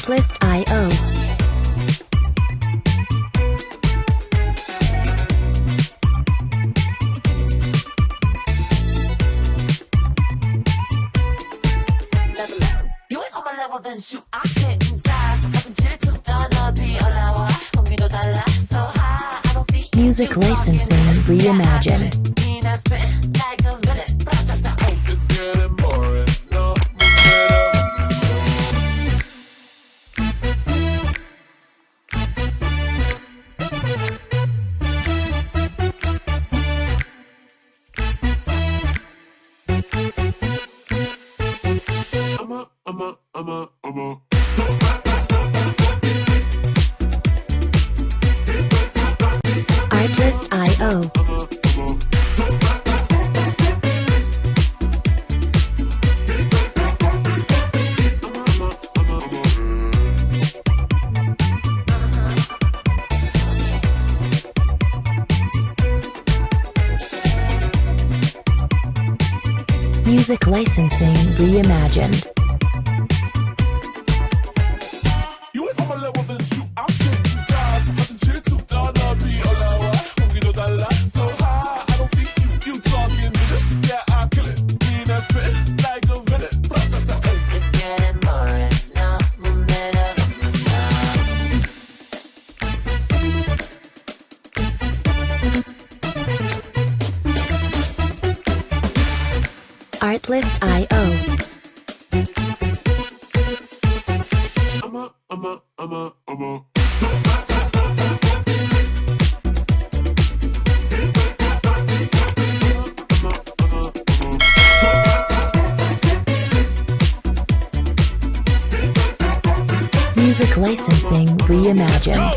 Artlist.io. then shoot I can't die 가슴 질투 더 높이 올라와 공기도 달라 so high I don't see Music licensing reimagined. It's getting boring, no Artlist.io. Music licensing reimagined. You ain't on my level, then shoot I can't die 가슴 질투 더 높이 올라와 공기도 달라 so high I don't see you talking just yeah I kill it mean I spit like a villain It's getting boring 너무 매력 Artlist.io. Music licensing reimagined.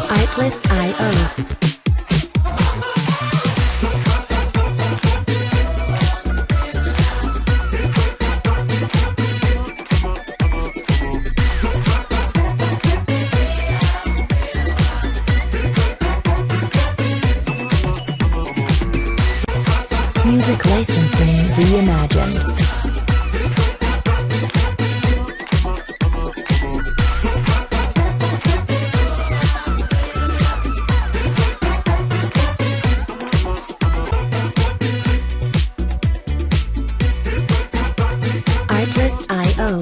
Artlist.io. Music licensing reimagined. Artlist.io.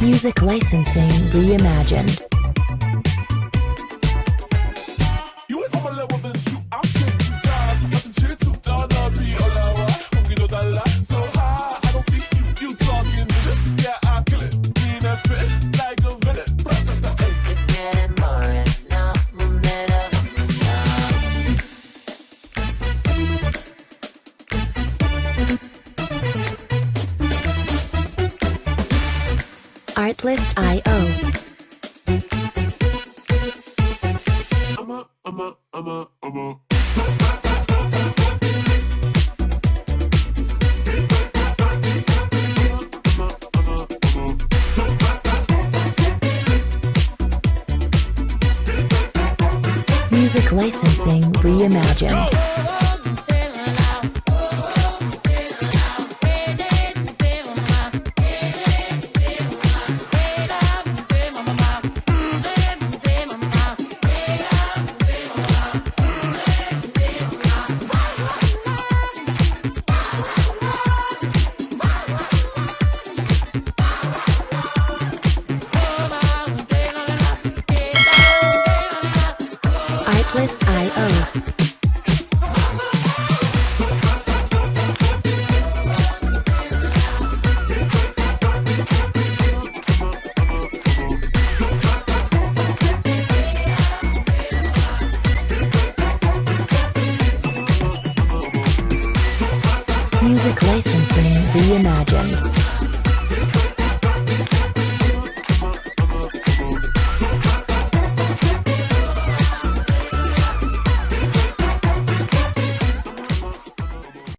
Music licensing reimagined. You ain't on my level, then shoot I can't die 가슴 질투 더 높이 올라와 공기도 달라 so high I don't see you talking just yeah I kill it mean I spit like a villain It's getting boring 너무 매력 Artlist.io. Music licensing reimagined. Artlist.io. Music licensing reimagined.